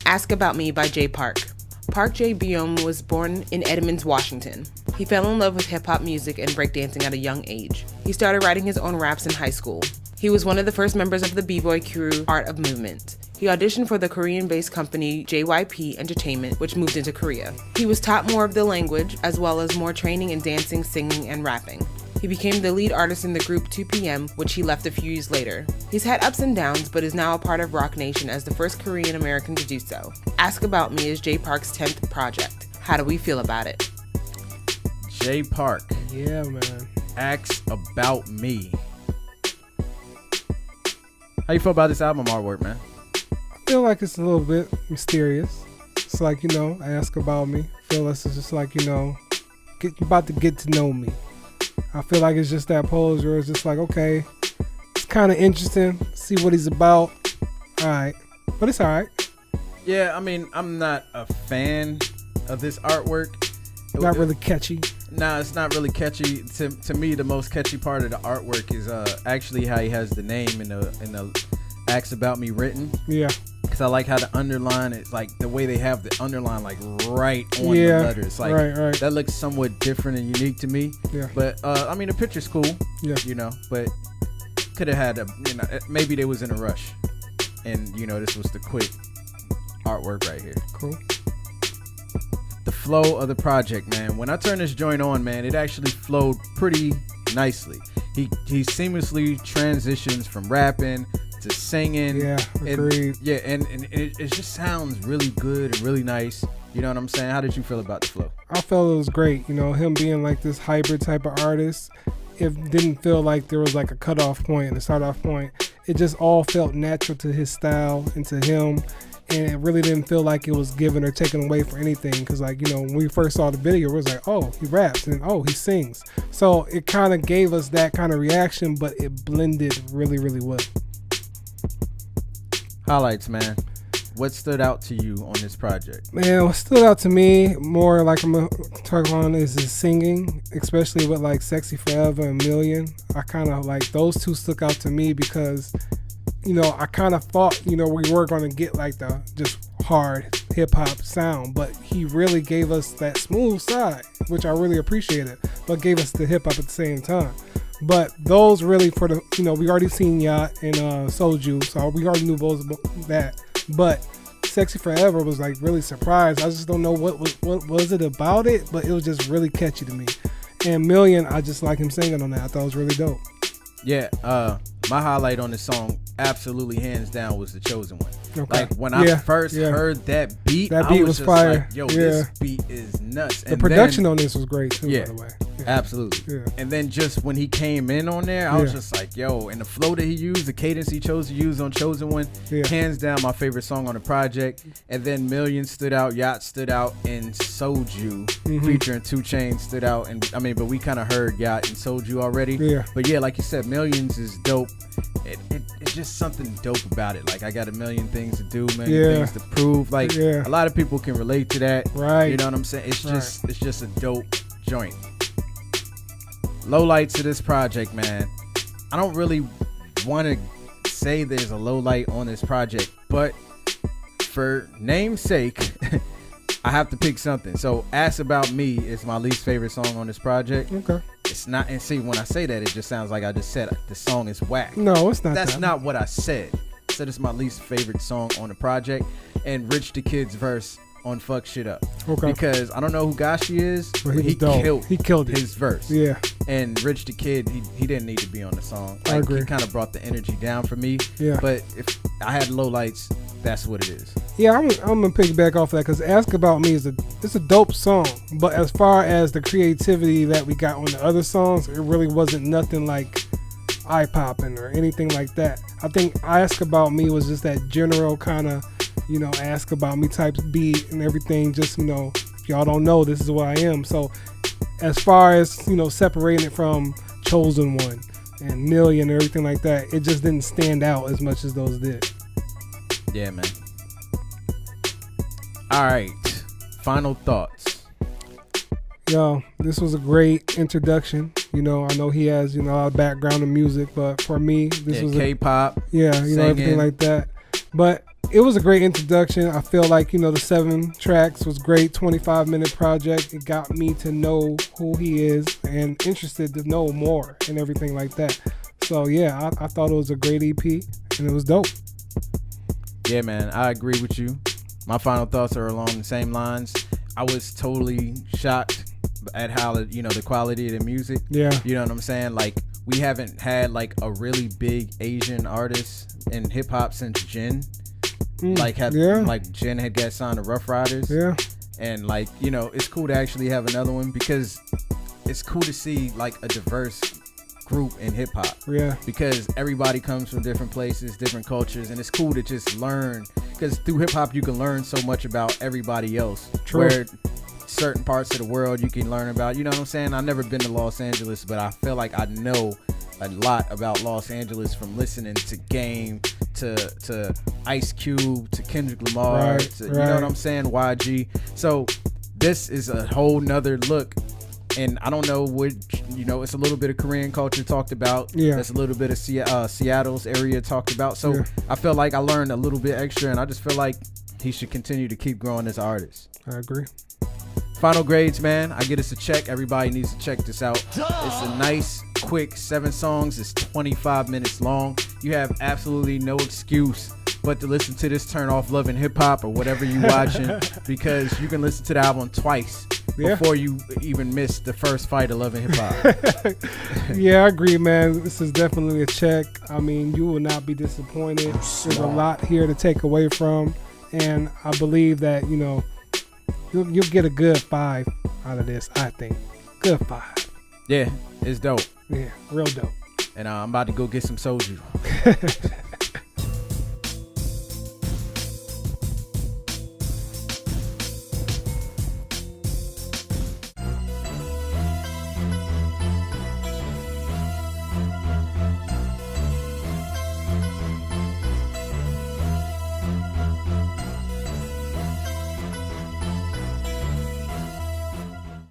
Ask About Me by Jay Park. Park J. Biome was born in Edmonds, Washington. He fell in love with hip-hop music and breakdancing at a young age. He started writing his own raps in high school. He was one of the first members of the b-boy crew Art of Movement. He auditioned for the Korean-based company JYP Entertainment, which moved into Korea. He was taught more of the language, as well as more training in dancing, singing, and rapping. He became the lead artist in the group 2PM, which he left a few years later. He's had ups and downs, but is now a part of ROC Nation as the first Korean American to do so. Ask About Me is Jay Park's 10th project. How do we feel about it? Jay Park. Yeah, man. Ask About Me. How you feel about this album artwork, man? I feel like it's a little bit mysterious. It's like, ask about me. I feel like it's just like, you're about to get to know me. I feel like it's just that pose where it's just like, okay, it's kind of interesting. See what he's about. All right. But it's all right. Yeah, I mean, I'm not a fan of this artwork. Not really catchy. Nah, it's not really catchy. To me, the most catchy part of the artwork is actually how he has the name in the Ask About Me written. Yeah. Because I like how the underline, it's like the way they have the underline like right on the letters. Like right. That looks somewhat different and unique to me. Yeah. But I mean, the picture's cool. Yeah. But could have had maybe they was in a rush, and this was the quick artwork right here. Cool. The flow of the project, man. When I turned this joint on, man, it actually flowed pretty nicely. He seamlessly transitions from rapping to singing. Yeah, agreed. And it just sounds really good and really nice. You know what I'm saying? How did you feel about the flow? I felt it was great. Him being like this hybrid type of artist, it didn't feel like there was like a cutoff point and a start off point. It just all felt natural to his style and to him. And it really didn't feel like it was given or taken away for anything. Because, when we first saw the video, it was like, oh, he raps and oh, he sings. So it kind of gave us that kind of reaction, but it blended really, really well. Highlights, man. What stood out to you on this project? Man, what stood out to me more, like I'm going to talk on, is his singing, especially with like Sexy Forever and Million. I kind of like those two stuck out to me because I kind of thought, we were going to get like the just hard hip hop sound, but he really gave us that smooth side, which I really appreciated, but gave us the hip hop at the same time. But those really for the, we already seen Yacht and Soju, so we already knew both that. But Sexy Forever was like really surprised. I just don't know what was it about it, but it was just really catchy to me. And Million, I just like him singing on that. I thought it was really dope. Yeah, my highlight on this song, absolutely hands down, was The Chosen One. Okay. Like when I first heard that beat, I was just fire. like, yo, this beat is nuts. The production on this was great too, by the way. Absolutely. Yeah. And then just when he came in on there, I was just like, yo, and the flow that he used, the cadence he chose to use on Chosen One, hands down my favorite song on the project. And then Million stood out, Yacht stood out, and Soju featuring 2 Chainz stood out. And I mean, but we kind of heard Yacht and Soju already. Yeah. But yeah, like you said, Millions is dope. It's just something dope about it. Like, I got a million things to do, things to prove. Like, a lot of people can relate to that. Right. You know what I'm saying? It's just a dope joint. Lowlights of this project, man. I don't really want to say there's a low light on this project, but for name's sake, I have to pick something. So Ask About Me is my least favorite song on this project. Okay. It's not, and see, when I say that, it just sounds like I just said the song is whack. No, it's not. That's not what I said. I said it's my least favorite song on the project, and Rich the Kid's verse on Fuck Shit Up. Okay. Because I don't know who Gashi is, but he killed it. his verse. Yeah. And Rich the Kid, he didn't need to be on the song. Like, I agree. He kind of brought the energy down for me. Yeah. But if I had Lowlights, that's what it is. Yeah, I'm gonna piggyback off that because Ask About Me it's a dope song. But as far as the creativity that we got on the other songs, it really wasn't nothing like eye popping or anything like that. I think Ask About Me was just that general kind of, Ask About Me type beat and everything. Just, if y'all don't know, this is what I am. So as far as, separating it from Chosen One and Million and everything like that, it just didn't stand out as much as those did. Yeah, man. All right. Final thoughts. Yo, this was a great introduction. I know he has, a lot of background in music, but for me, this was K-pop. everything like that. But it was a great introduction. I feel like, you know, the 7 tracks was great. 25-minute project. It got me to know who he is and interested to know more and everything like that. So yeah, I thought it was a great EP and it was dope. Yeah, man, I agree with you. My final thoughts are along the same lines. I was totally shocked at how, you know, the quality of the music. Yeah. You know what I'm saying? Like, we haven't had like a really big Asian artist in hip hop since Jin. Like Jin had got signed to Rough Riders. Yeah. And like, you know, it's cool to actually have another one because it's cool to see like a diverse group in hip hop. Yeah. Because everybody comes from different places, different cultures, and it's cool to just learn. Because through hip hop you can learn so much about everybody else. True. Where certain parts of the world you can learn about. You know what I'm saying? I've never been to Los Angeles, but I feel like I know a lot about Los Angeles from listening to Game to Ice Cube to Kendrick Lamar to, you know what I'm saying, YG. So this is a whole nother look, and I don't know what, you know, it's a little bit of Korean culture talked about. Yeah. There's a little bit of Seattle's area talked about. So yeah. I feel like I learned a little bit extra, and I just feel like he should continue to keep growing as an artist. I agree. Final grades, man. I get us a check. Everybody needs to check this out. It's a nice, quick 7 songs. It's 25 minutes long. You have absolutely no excuse but to listen to this, turn off Love and Hip Hop or whatever you watching, because you can listen to the album twice before you even miss the first fight of Love and Hip Hop. Yeah, I agree, man. This is definitely a check. I mean, you will not be disappointed. There's a lot here to take away from, and I believe that, you know, you'll get a good 5 out of this, I think. Good 5. Yeah, it's dope. Yeah, real dope. And I'm about to go get some soju.